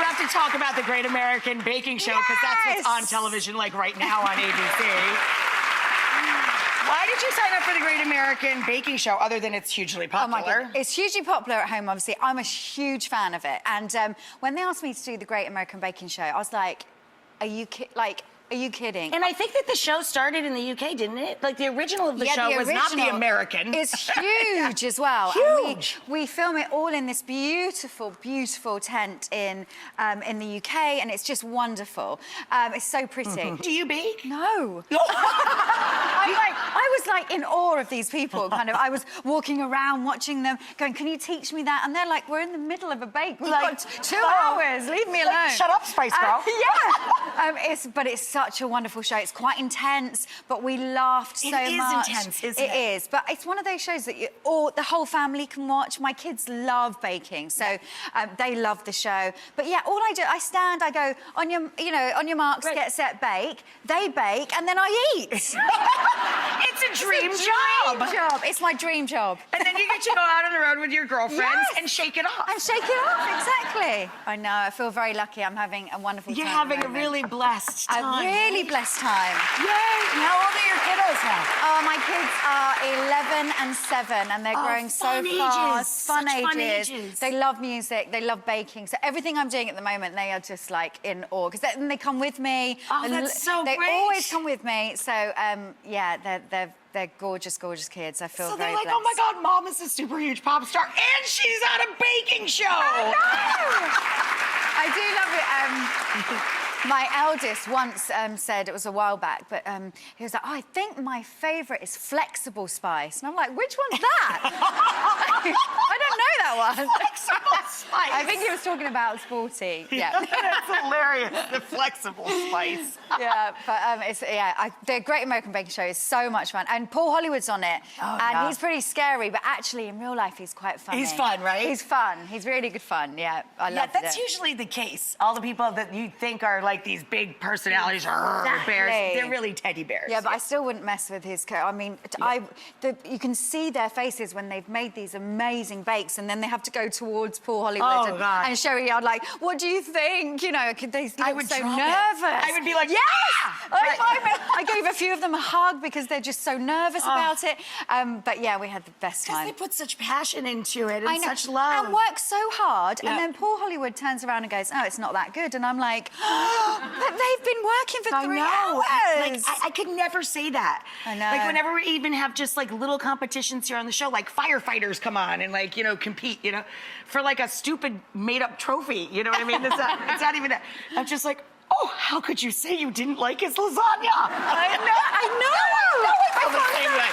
have to talk about the Great American Baking Show, because that's what's on television, like, right now on ABC. Why did you sign up for the Great American Baking Show, other than it's hugely popular? Oh, my God. It's hugely popular at home, obviously. I'm a huge fan of it. And when they asked me to do the Great American Baking Show, I was like, are you kidding? And I think that the show started in the UK, didn't it? Like, the original of the show was not the American. It's huge as well. Huge. And we film it all in this beautiful, beautiful tent in the UK, and it's just wonderful. It's so pretty. Do you bake? No. I was like in awe of these people, kind of. I was walking around watching them, going, can you teach me that? And they're like, we're in the middle of a bake. We've got 2 hours, leave me alone. Like, shut up, Spice Girl. Yeah. But it's such a wonderful show. It's quite intense, but we laughed so much. It is intense, isn't it? It is, but it's one of those shows that the whole family can watch. My kids love baking, so they love the show. But yeah, all I do, I stand, I go, on your marks, get set, bake. They bake, and then I eat. It's a dream job. It's my dream job. And then you get to go out on the road with your girlfriends and shake it off. And shake it off, exactly. I know, I feel very lucky. I'm having a wonderful time. You're having a really blessed time. A really blessed time. Yay! And how old are your kiddos now? Oh, my kids are 11 and 7, and they're growing so fast. Fun ages. They love music, they love baking. So everything I'm doing at the moment, they are just like in awe. Because they come with me. Oh, that's so they great. They always come with me. So, yeah, they're gorgeous, gorgeous kids. I feel very blessed. So they're like, oh my God, Mom is a super huge pop star, and she's at a baking show. I know! I do love it. My eldest once said, it was a while back, but he was like, oh, I think my favourite is Flexible Spice. And I'm like, which one's that? I don't know that one. Flexible Spice. I think he was talking about Sporty. Yeah. That's hilarious, the Flexible Spice. Yeah, but the Great American Baking Show is so much fun. And Paul Hollywood's on it. Oh, and he's pretty scary, but actually in real life he's quite funny. He's fun, right? He's fun. He's really good fun. Yeah, I love it. Yeah, that's usually the case. All the people that you think are like these big personalities or bears, they're really teddy bears. Yeah, but I still wouldn't mess with his I mean, you can see their faces when they've made these amazing bakes, and then they have to go towards Paul Hollywood and Sherry Yard, like, what do you think? You know, they look so nervous. I would be like, yes! I gave a few of them a hug because they're just so nervous about it. But yeah, we had the best time. Because they put such passion into it and such love. And work so hard, and then Paul Hollywood turns around and goes, oh, it's not that good. And I'm like, but they've been working for 3 hours. Like, I could never say that. I know. Like, whenever we even have just, like, little competitions here on the show, like, firefighters come on and, like, you know, compete, you know, for, like, a stupid made-up trophy, you know what I mean? It's not even that. I'm just like, oh, how could you say you didn't like his lasagna? I know. I feel the same way.